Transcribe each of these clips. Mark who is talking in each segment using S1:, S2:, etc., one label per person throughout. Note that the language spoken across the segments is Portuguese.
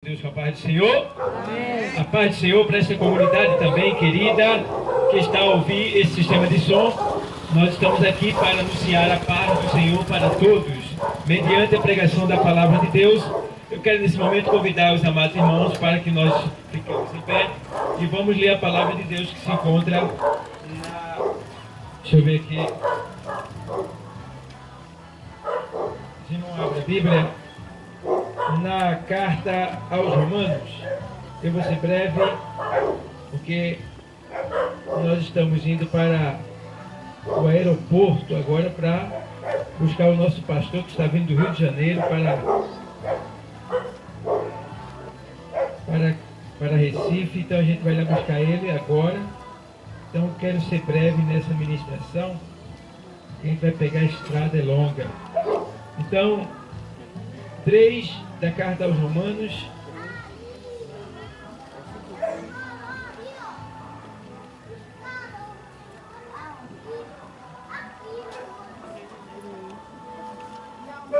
S1: Deus, com a paz do Senhor.
S2: Amém.
S1: A paz do Senhor para essa comunidade também, querida, que está a ouvir esse sistema de som. Nós estamos aqui para anunciar a paz do Senhor para todos, mediante a pregação da palavra de Deus. Eu quero nesse momento convidar os amados irmãos para que nós fiquemos em pé e vamos ler a palavra de Deus que se encontra na... Deixa eu ver aqui. Se não abre a Bíblia, na carta aos Romanos. Eu vou ser breve, porque nós estamos indo para o aeroporto agora para buscar o nosso pastor que está vindo do Rio de Janeiro para Recife. Então a gente vai lá buscar ele agora. Então quero ser breve nessa ministração. A gente vai pegar a estrada, é longa. Então, 3 da carta aos Romanos.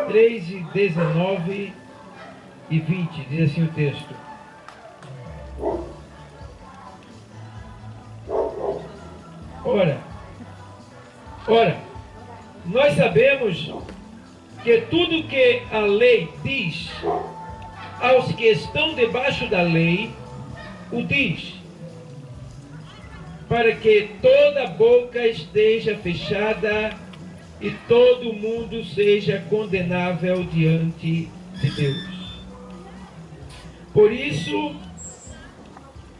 S1: Três e 19 e 20, diz assim o texto. Ora, nós sabemos que tudo que a lei diz aos que estão debaixo da lei, o diz, para que toda boca esteja fechada e todo mundo seja condenável diante de Deus. Por isso,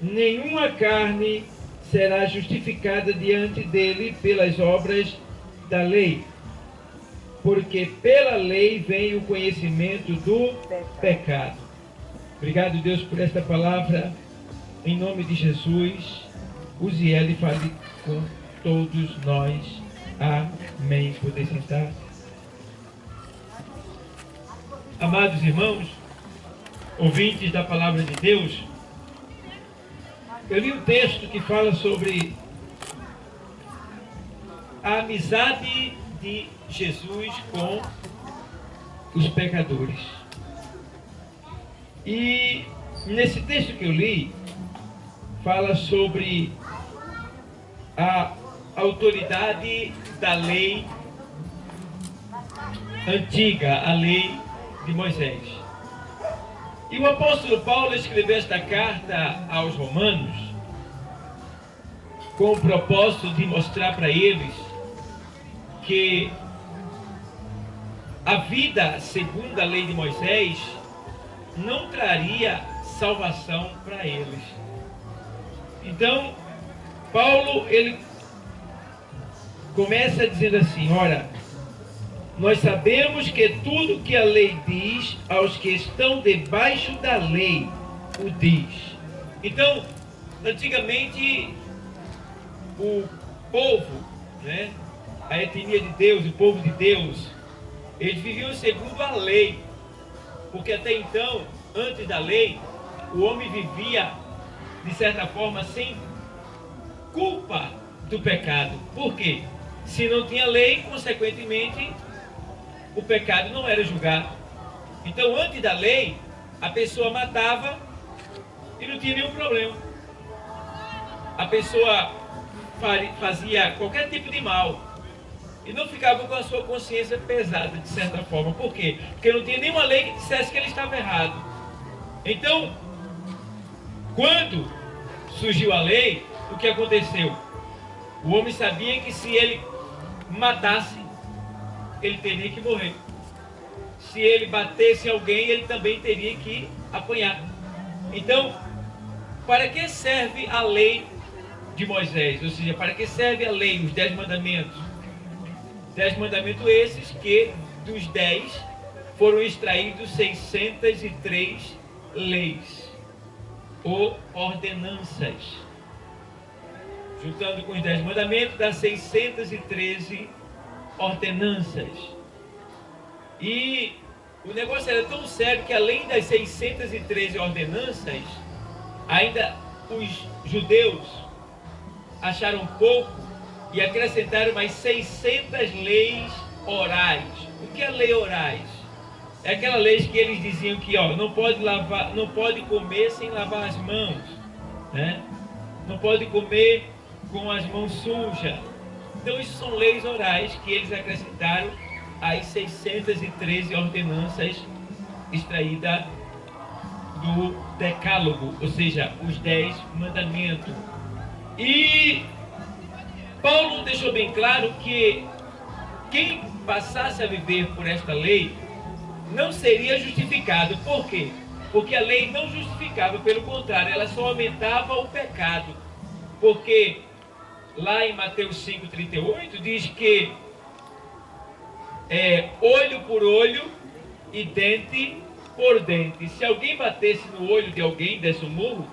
S1: nenhuma carne será justificada diante dele pelas obras da lei, porque pela lei vem o conhecimento do pecado. Obrigado, Deus, por esta palavra. Em nome de Jesus, use ela e fale com todos nós. Amém. Poder sentar. Amados irmãos, ouvintes da palavra de Deus, eu li um texto que fala sobre a amizade de Jesus com os pecadores. E nesse texto que eu li, fala sobre a autoridade da lei antiga, a lei de Moisés. E o apóstolo Paulo escreveu esta carta aos Romanos com o propósito de mostrar para eles que a vida segundo a lei de Moisés não traria salvação para eles. Então, Paulo, ele começa dizendo assim: ora, nós sabemos que tudo que a lei diz aos que estão debaixo da lei, o diz. Então, antigamente, o povo, né, a etnia de Deus, o povo de Deus, eles viviam segundo a lei, porque até então, antes da lei, o homem vivia, de certa forma, sem culpa do pecado. Por quê? Se não tinha lei, consequentemente, o pecado não era julgado. Então, antes da lei, a pessoa matava e não tinha nenhum problema. A pessoa fazia qualquer tipo de mal e não ficava com a sua consciência pesada, de certa forma. Por quê? Porque não tinha nenhuma lei que dissesse que ele estava errado. Então, quando surgiu a lei, o que aconteceu? O homem sabia que se ele matasse, ele teria que morrer. Se ele batesse alguém, ele também teria que apanhar. Então, para que serve a lei de Moisés? Ou seja, para que serve a lei, os 10 mandamentos? 10 mandamentos esses que dos 10 foram extraídos 603 leis ou ordenanças. Juntando com os 10 mandamentos, dá 613 ordenanças. E o negócio era tão sério que, além das 613 ordenanças, ainda os judeus acharam pouco e acrescentaram mais 600 leis orais. O que é lei orais? É aquela lei que eles diziam que, ó, não pode lavar, não pode comer sem lavar as mãos, né? Não pode comer com as mãos sujas. Então isso são leis orais que eles acrescentaram às 613 ordenanças extraídas do Decálogo, ou seja, os 10 mandamentos. E Paulo deixou bem claro que quem passasse a viver por esta lei não seria justificado. Por quê? Porque a lei não justificava, pelo contrário, ela só aumentava o pecado. Porque lá em Mateus 5,38 diz que olho por olho e dente por dente. Se alguém batesse no olho de alguém, desse um murro,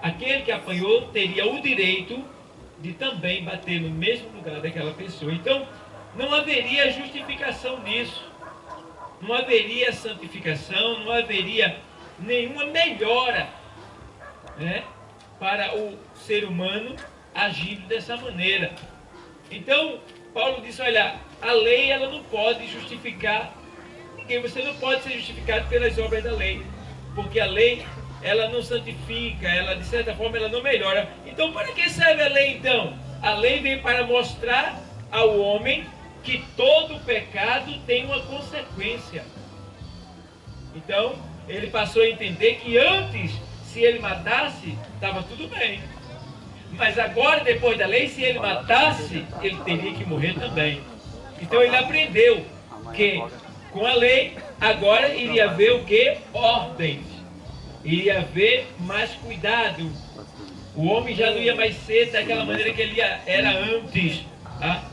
S1: aquele que apanhou teria o direito de também bater no mesmo lugar daquela pessoa. Então, não haveria justificação nisso. Não haveria santificação, não haveria nenhuma melhora, né, para o ser humano agindo dessa maneira. Então, Paulo disse, olha, a lei ela não pode justificar ninguém. Você não pode ser justificado pelas obras da lei, porque a lei ela não santifica, ela de certa forma ela não melhora. Então, para que serve a lei então? A lei vem para mostrar ao homem que todo pecado tem uma consequência. Então, ele passou a entender que antes, se ele matasse, estava tudo bem. Mas agora, depois da lei, se ele matasse, ele teria que morrer também. Então ele aprendeu que com a lei, agora iria haver o que? Ordens. Iria haver mais cuidado. O homem já não ia mais ser daquela maneira que ele era antes, tá?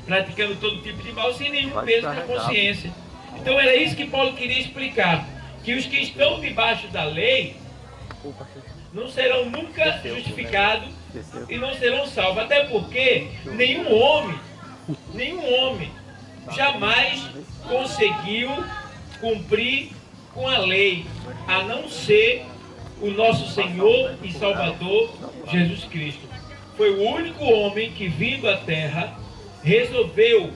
S1: Praticando todo tipo de mal sem nenhum peso na consciência. Então era isso que Paulo queria explicar, que os que estão debaixo da lei não serão nunca justificados e não serão salvos, até porque nenhum homem jamais conseguiu cumprir com a lei, a não ser o nosso Senhor e Salvador Jesus Cristo. Foi o único homem que, vindo à terra, resolveu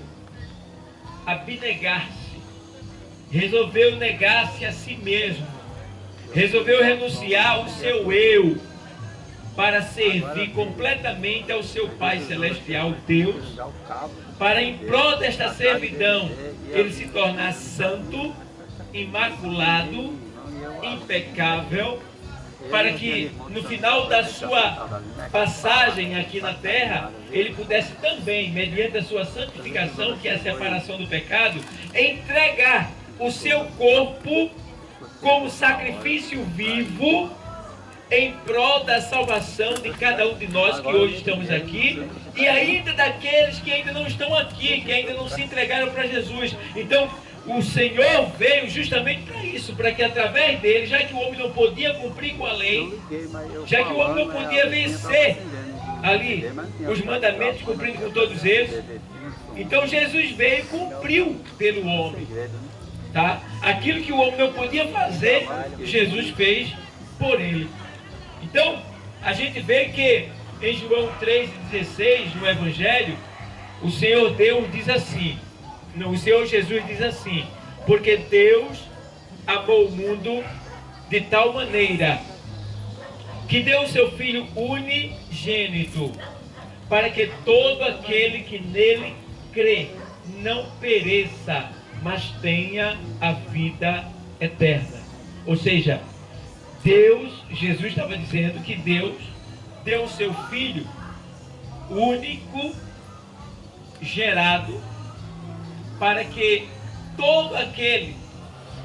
S1: abnegar-se, resolveu negar-se a si mesmo, resolveu renunciar ao seu eu para servir completamente ao seu Pai Celestial, Deus, para em prol desta servidão ele se tornar santo, imaculado, impecável, para que no final da sua passagem aqui na terra, ele pudesse também, mediante a sua santificação, que é a separação do pecado, entregar o seu corpo como sacrifício vivo em prol da salvação de cada um de nós que hoje estamos aqui e ainda daqueles que ainda não estão aqui, que ainda não se entregaram para Jesus. Então, o Senhor veio justamente para isso, para que através dele, já que o homem não podia cumprir com a lei, já que o homem não podia vencer ali os mandamentos, cumprindo com todos eles, então Jesus veio e cumpriu pelo homem, tá? Aquilo que o homem não podia fazer, Jesus fez por ele. Então, a gente vê que em João 3,16, no Evangelho, o Senhor Deus diz assim, o Senhor Jesus diz assim, porque Deus amou o mundo de tal maneira que deu o seu Filho unigênito, para que todo aquele que nele crê não pereça, mas tenha a vida eterna. Ou seja, Jesus estava dizendo que Deus deu o seu Filho único, gerado, para que todo aquele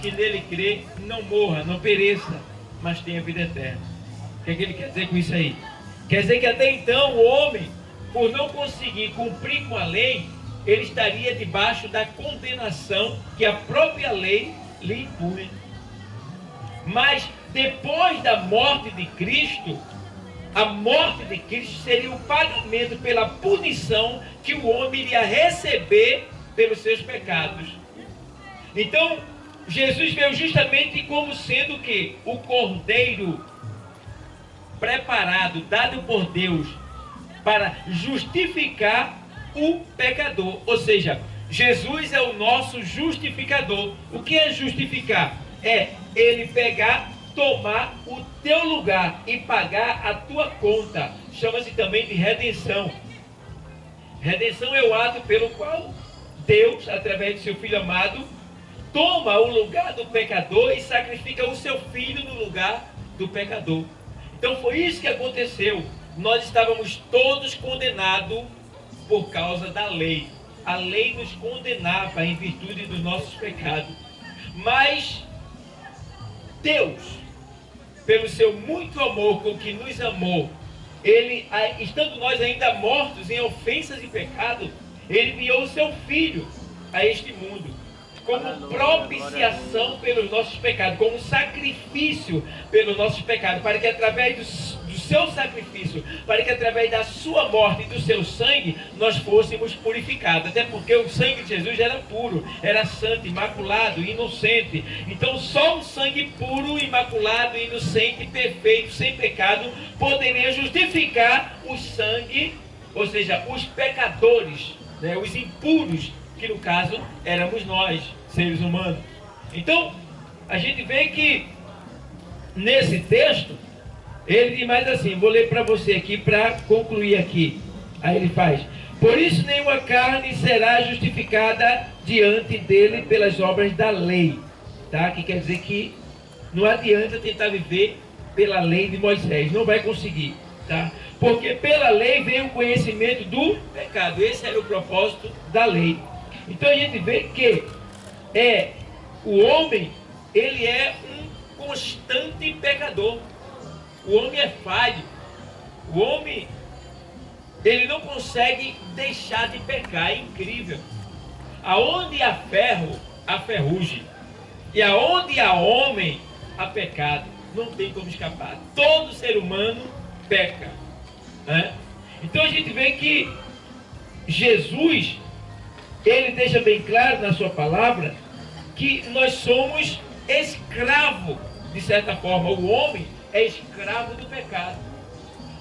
S1: que nele crê não morra, não pereça, mas tenha vida eterna. O que é que ele quer dizer com isso aí? Quer dizer que até então o homem, por não conseguir cumprir com a lei, ele estaria debaixo da condenação que a própria lei lhe impõe. Mas depois da morte de Cristo, a morte de Cristo seria o pagamento pela punição que o homem iria receber pelos seus pecados. Então, Jesus veio justamente como sendo que o cordeiro preparado, dado por Deus, para justificar o pecador. Ou seja, Jesus é o nosso justificador. O que é justificar? É ele pegar, tomar o teu lugar e pagar a tua conta. Chama-se também de redenção. Redenção é o ato pelo qual Deus, através de seu Filho amado, toma o lugar do pecador e sacrifica o seu Filho no lugar do pecador. Então foi isso que aconteceu. Nós estávamos todos condenados por causa da lei. A lei nos condenava em virtude dos nossos pecados. Mas Deus, pelo seu muito amor com que nos amou, Ele, estando nós ainda mortos em ofensas e pecado, Ele enviou o seu Filho a este mundo como propiciação pelos nossos pecados, como sacrifício pelos nossos pecados, para que através do seu sacrifício, para que através da sua morte e do seu sangue, nós fôssemos purificados. Até porque o sangue de Jesus era puro, era santo, imaculado, inocente. Então só um sangue puro, imaculado, inocente, perfeito, sem pecado, poderia justificar o sangue, ou seja, os pecadores, né, os impuros, que no caso éramos nós, seres humanos. Então, a gente vê que nesse texto, ele diz mais assim, vou ler para você aqui para concluir aqui. Aí ele faz: por isso nenhuma carne será justificada diante dele pelas obras da lei. Tá? Que quer dizer que não adianta tentar viver pela lei de Moisés, não vai conseguir. Tá? Porque pela lei vem o conhecimento do pecado. Esse era o propósito da lei. Então a gente vê que o homem, ele é um constante pecador. O homem é falho. O homem, ele não consegue deixar de pecar. É incrível. Aonde há ferro, há ferrugem. E aonde há homem, há pecado. Não tem como escapar. Todo ser humano peca. Né? Então a gente vê que Jesus, ele deixa bem claro na sua palavra que nós somos escravos, de certa forma. O homem é escravo do pecado.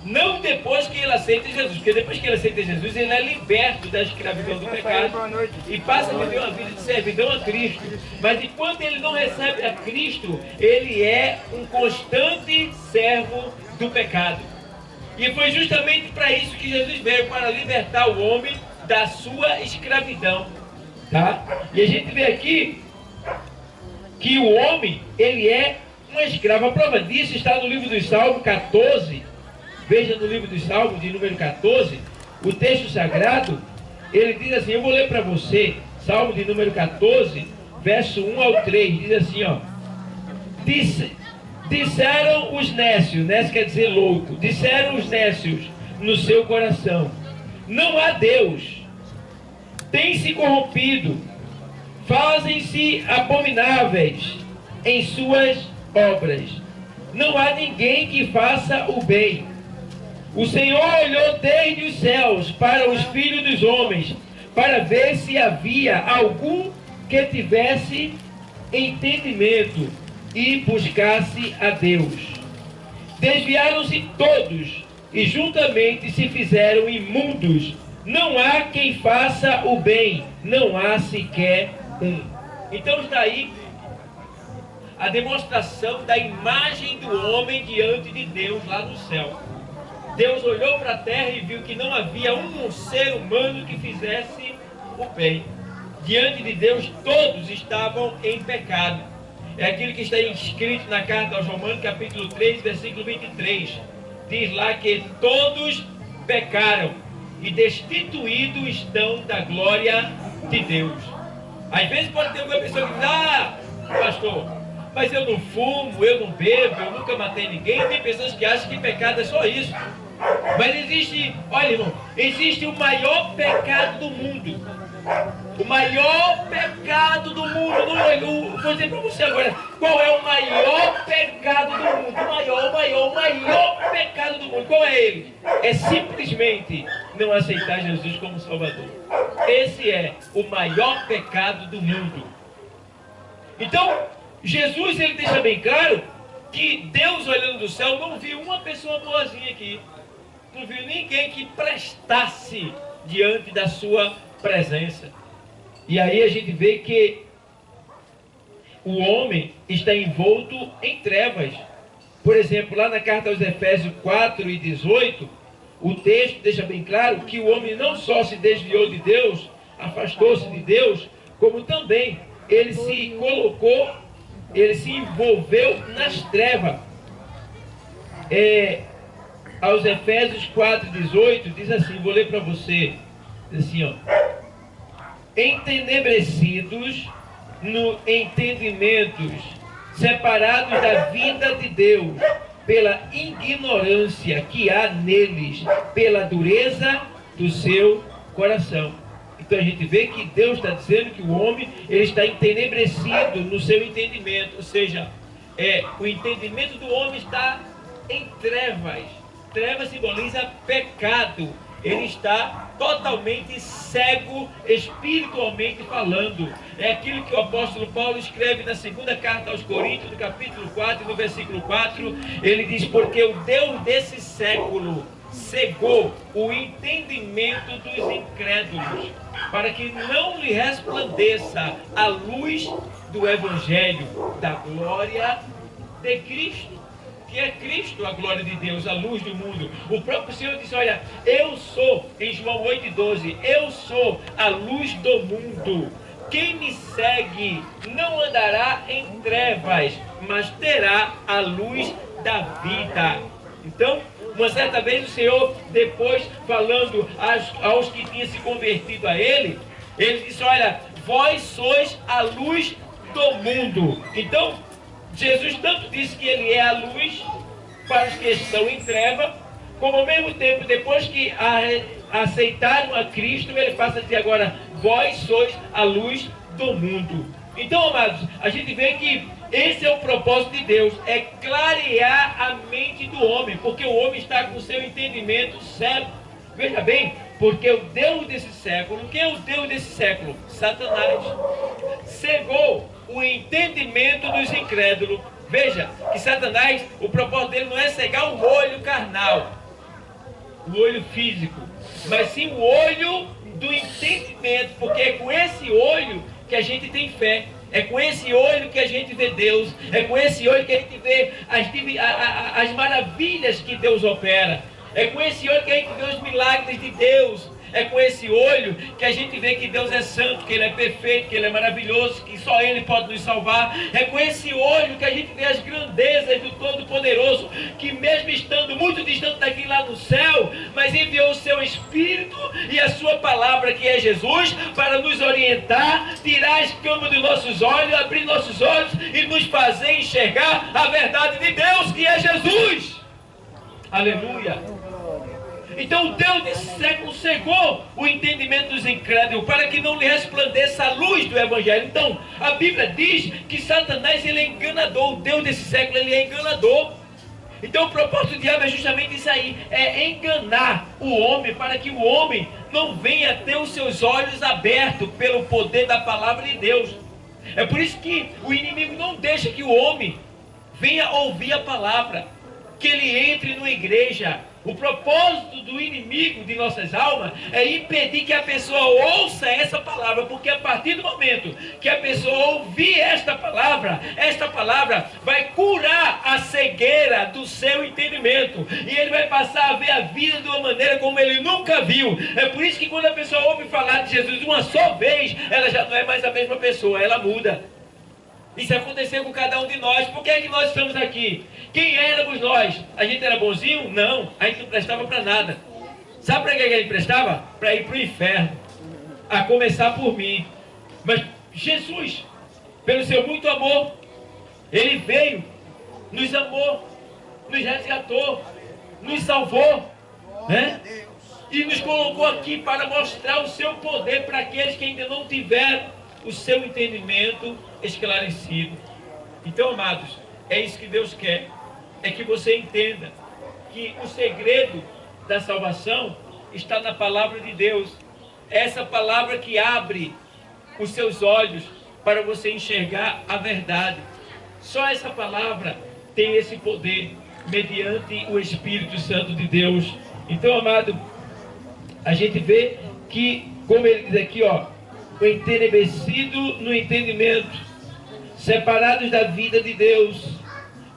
S1: Não depois que ele aceita Jesus, porque depois que ele aceita Jesus, ele é liberto da escravidão do pecado e passa a viver uma vida de servidão a Cristo. Mas enquanto ele não recebe a Cristo, ele é um constante servo do pecado. E foi justamente para isso que Jesus veio, para libertar o homem da sua escravidão. Tá? E a gente vê aqui que o homem, ele é um escravo. A prova disso está no livro dos Salmos 14. Veja no livro dos Salmos, de número 14, o texto sagrado, ele diz assim, eu vou ler para você, Salmo de número 14, verso 1 ao 3, diz assim, ó: disseram os nécios, nécio quer dizer louco, disseram os nécios no seu coração, não há Deus, tem se corrompido, fazem-se abomináveis em suas obras, não há ninguém que faça o bem. O Senhor olhou desde os céus para os filhos dos homens, para ver se havia algum que tivesse entendimento e buscasse a Deus. Desviaram-se todos e juntamente se fizeram imundos. Não há quem faça o bem, não há sequer um. Então está aí a demonstração da imagem do homem diante de Deus lá no céu. Deus olhou para a terra e viu que não havia um ser humano que fizesse o bem. Diante de Deus, todos estavam em pecado. É aquilo que está escrito na carta aos Romanos, capítulo 3, versículo 23. Diz lá que todos pecaram e destituídos estão da glória de Deus. Às vezes pode ter alguma pessoa que diz, pastor, mas eu não fumo, eu não bebo, eu nunca matei ninguém. Tem pessoas que acham que pecado é só isso. Mas existe, olha irmão, existe o maior pecado do mundo. O maior pecado do mundo. Vou dizer para você agora, qual é o maior pecado do mundo? O maior pecado do mundo. Qual é ele? É simplesmente não aceitar Jesus como Salvador. Esse é o maior pecado do mundo. Então, Jesus, ele deixa bem claro que Deus, olhando do céu, não viu uma pessoa boazinha aqui. Não viu ninguém que prestasse diante da sua presença. E aí a gente vê que o homem está envolto em trevas. Por exemplo, lá na carta aos Efésios 4:18, o texto deixa bem claro que o homem não só se desviou de Deus, afastou-se de Deus, como também ele se colocou, ele se envolveu nas trevas. Aos Efésios 4:18 diz assim, vou ler para você, diz assim, ó: entenebrecidos no entendimentos, separados da vida de Deus, pela ignorância que há neles, pela dureza do seu coração. Então a gente vê que Deus está dizendo que o homem ele está entenebrecido no seu entendimento, ou seja, o entendimento do homem está em trevas. Trevas simboliza pecado. Ele está totalmente cego, espiritualmente falando. É aquilo que o apóstolo Paulo escreve na segunda carta aos Coríntios, no capítulo 4, no versículo 4. Ele diz, porque o Deus desse século cegou o entendimento dos incrédulos, para que não lhe resplandeça a luz do Evangelho da glória de Cristo. Que é Cristo a glória de Deus, a luz do mundo. O próprio Senhor disse, olha, eu sou, em João 8:12, eu sou a luz do mundo. Quem me segue não andará em trevas, mas terá a luz da vida. Então, uma certa vez o Senhor, depois falando aos que tinham se convertido a Ele, Ele disse, olha, vós sois a luz do mundo. Então, Jesus tanto disse que Ele é a luz para os que estão em treva, como ao mesmo tempo, depois que aceitaram a Cristo, Ele passa a dizer agora, vós sois a luz do mundo. Então, amados, a gente vê que esse é o propósito de Deus, é clarear a mente do homem, porque o homem está com o seu entendimento cego. Veja bem, porque o Deus desse século, quem é o Deus desse século? Satanás. Cegou o entendimento dos incrédulos. Veja que Satanás, o propósito dele não é cegar o olho carnal, o olho físico, mas sim o olho do entendimento, porque é com esse olho que a gente tem fé, é com esse olho que a gente vê Deus, é com esse olho que a gente vê as maravilhas que Deus opera, é com esse olho que a gente vê os milagres de Deus. É com esse olho que a gente vê que Deus é santo, que Ele é perfeito, que Ele é maravilhoso, que só Ele pode nos salvar. É com esse olho que a gente vê as grandezas do Todo-Poderoso, que mesmo estando muito distante daqui lá no céu, mas enviou o seu Espírito e a sua palavra, que é Jesus, para nos orientar, tirar as escamas dos nossos olhos, abrir nossos olhos e nos fazer enxergar a verdade de Deus, que é Jesus. Aleluia. Então o Deus desse século cegou o entendimento dos incrédulos, para que não lhe resplandeça a luz do Evangelho. Então a Bíblia diz que Satanás ele é enganador, o Deus desse século ele é enganador. Então o propósito do diabo é justamente isso aí, é enganar o homem, para que o homem não venha ter os seus olhos abertos pelo poder da palavra de Deus. É por isso que o inimigo não deixa que o homem venha ouvir a palavra, que ele entre numa igreja. O propósito do inimigo de nossas almas é impedir que a pessoa ouça essa palavra, porque a partir do momento que a pessoa ouvir esta palavra vai curar a cegueira do seu entendimento, e ele vai passar a ver a vida de uma maneira como ele nunca viu. É por isso que quando a pessoa ouve falar de Jesus uma só vez, ela já não é mais a mesma pessoa, ela muda. Isso aconteceu com cada um de nós. Por que é que nós estamos aqui? Quem éramos nós? A gente era bonzinho? Não, a gente não prestava para nada. Sabe para que a gente prestava? Para ir para o inferno. A começar por mim. Mas Jesus, pelo seu muito amor, Ele veio, nos amou, nos resgatou, nos salvou, né? E nos colocou aqui para mostrar o seu poder para aqueles que ainda não tiveram o seu entendimento esclarecido. Então, amados, é isso que Deus quer, é que você entenda que o segredo da salvação está na palavra de Deus. Essa palavra que abre os seus olhos para você enxergar a verdade. Só essa palavra tem esse poder, mediante o Espírito Santo de Deus. Então, amado, a gente vê que, como ele diz aqui, ó, entenebecido no entendimento, separados da vida de Deus,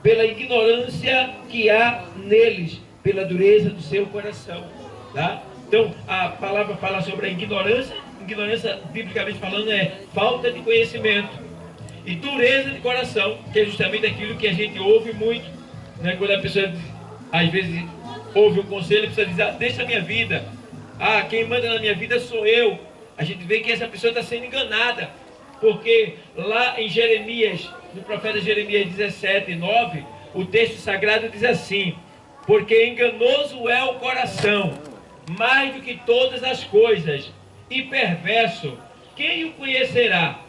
S1: pela ignorância que há neles, pela dureza do seu coração. Tá? Então, a palavra fala sobre a ignorância. Ignorância, biblicamente falando, é falta de conhecimento. E dureza de coração, que é justamente aquilo que a gente ouve muito, né? Quando a pessoa, às vezes, ouve um conselho, a pessoa diz, deixa a minha vida. Quem manda na minha vida sou eu. A gente vê que essa pessoa está sendo enganada. Porque lá em Jeremias, no profeta Jeremias 17:9, o texto sagrado diz assim: porque enganoso é o coração, mais do que todas as coisas, e perverso, quem o conhecerá?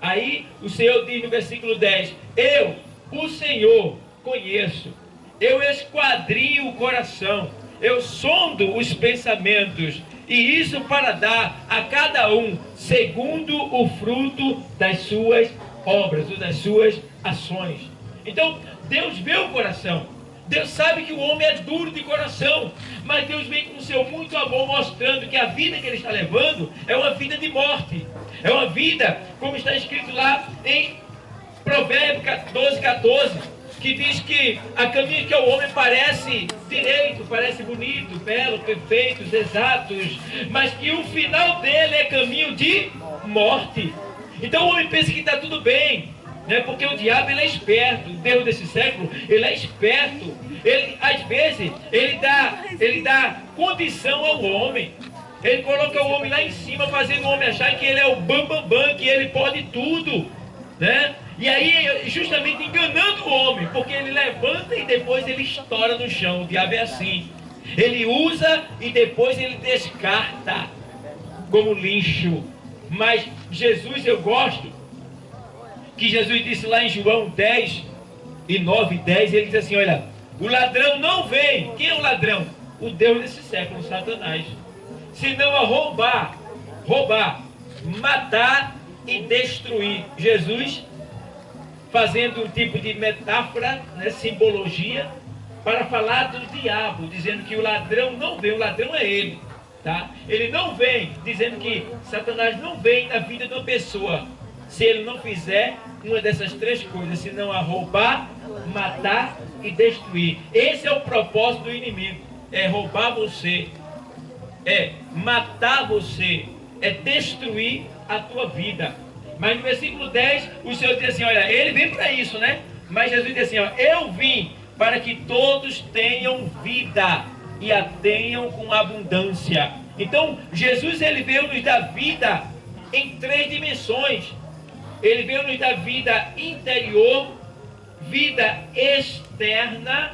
S1: Aí o Senhor diz no versículo 10, eu, o Senhor, conheço, eu esquadrio o coração, eu sondo os pensamentos, e isso para dar a cada um segundo o fruto das suas obras, ou das suas ações. Então, Deus vê o coração. Deus sabe que o homem é duro de coração, mas Deus vem com o seu muito amor mostrando que a vida que ele está levando é uma vida de morte. É uma vida, como está escrito lá em Provérbios 12:14, que diz que a caminho que o homem parece direito, parece bonito, belo, perfeitos, exatos, mas que o final dele é caminho de morte. Então o homem pensa que está tudo bem, né? Porque o diabo ele é esperto, o Deus desse século, ele é esperto. Ele, às vezes, ele dá condição ao homem. Ele coloca o homem lá em cima, fazendo o homem achar que ele é o bambambam, que ele pode tudo, né? E aí, justamente enganando o homem, porque ele levanta e depois ele estoura no chão. O diabo é assim. Ele usa e depois ele descarta como lixo. Mas Jesus, eu gosto que Jesus disse lá em João 10:9-10, ele diz assim, olha, o ladrão não vem. Quem é o ladrão? O Deus desse século, Satanás. Senão a roubar, matar e destruir. Jesus fazendo um tipo de metáfora, né, simbologia, para falar do diabo, dizendo que o ladrão não vem, o ladrão é ele. Tá? Ele não vem, dizendo que Satanás não vem na vida de uma pessoa se ele não fizer uma dessas três coisas, senão a roubar, matar e destruir. Esse é o propósito do inimigo, é roubar você, é matar você, é destruir a tua vida. Mas no versículo 10, o Senhor diz assim, olha, ele vem para isso, né? Mas Jesus diz assim, ó, eu vim para que todos tenham vida e a tenham com abundância. Então, Jesus, ele veio nos dar vida em três dimensões. Ele veio nos dar vida interior, vida externa,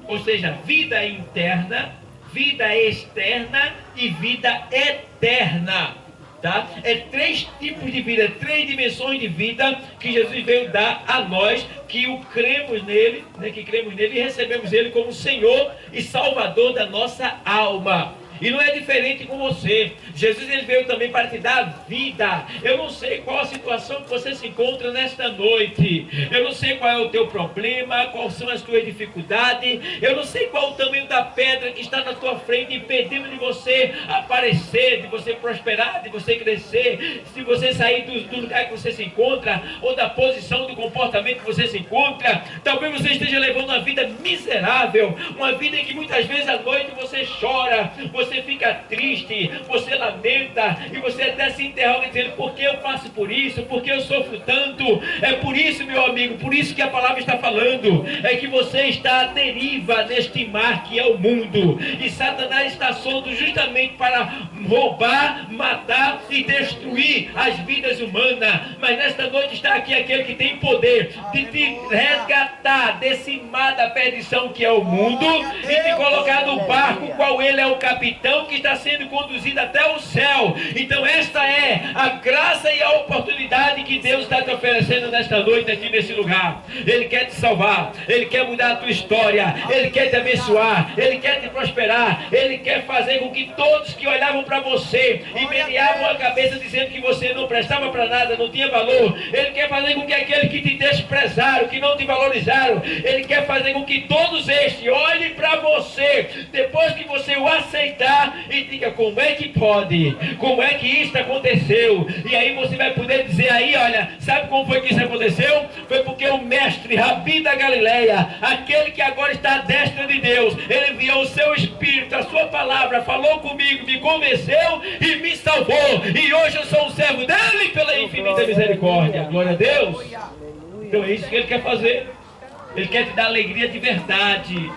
S1: ou seja, vida interna, vida externa e vida eterna. Tá? É três tipos de vida, três dimensões de vida que Jesus veio dar a nós, que o cremos nele, né, que cremos nele e recebemos ele como Senhor e Salvador da nossa alma. E não é diferente com você. Jesus, ele veio também para te dar vida. Eu não sei qual a situação que você se encontra nesta noite. Eu não sei qual é o teu problema, quais são as tuas dificuldades. Eu não sei qual o tamanho da pedra que está na tua frente, impedindo de você aparecer, de você prosperar, de você crescer. Se você sair do lugar que você se encontra, ou da posição do comportamento que você se encontra, talvez você esteja levando uma vida miserável, uma vida em que muitas vezes à noite você chora, você fica triste, você lamenta e você até se interroga dizendo, por que eu passo por isso? Por que eu sofro tanto? É por isso, meu amigo, por isso que a palavra está falando, é que você está à deriva neste mar que é o mundo, e Satanás está solto justamente para roubar, matar e destruir as vidas humanas. Mas nesta noite está aqui aquele que tem poder de te resgatar desse mar da perdição que é o mundo e te colocar no barco qual ele é o capitão, que está sendo conduzido até o céu. Então esta é a graça e a oportunidade que Deus está te oferecendo nesta noite aqui nesse lugar. Ele quer te salvar, ele quer mudar a tua história, ele quer te abençoar, ele quer te prosperar, ele quer fazer com que todos que olhavam para você e meneavam a cabeça dizendo que você não prestava para nada, não tinha valor, ele quer fazer com que aquele que te desprezava, honraram, que não te valorizaram. Ele quer fazer com que todos estes olhem para você, depois que você o aceitar, e diga: como é que pode? Como é que isso aconteceu? E aí você vai poder dizer aí: olha, sabe como foi que isso aconteceu? Foi porque o mestre Rabi da Galileia, aquele que agora está à destra de Deus, ele enviou o seu Espírito, a sua palavra, falou comigo, me convenceu e me salvou. E hoje eu sou um servo dele pela infinita misericórdia. Glória a Deus. Então é isso que ele quer fazer. Ele quer te dar alegria de verdade.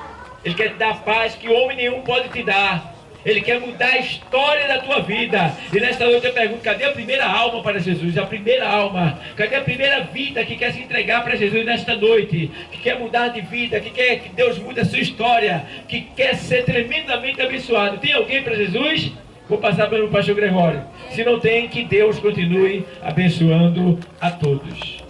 S1: Ele quer te dar a paz que homem nenhum pode te dar. Ele quer mudar a história da tua vida. E nesta noite eu pergunto: cadê a primeira alma para Jesus? A primeira alma. Cadê a primeira vida que quer se entregar para Jesus nesta noite? Que quer mudar de vida, que quer que Deus mude a sua história, que quer ser tremendamente abençoado. Tem alguém para Jesus? Vou passar pelo pastor Gregório. Se não tem, que Deus continue abençoando a todos.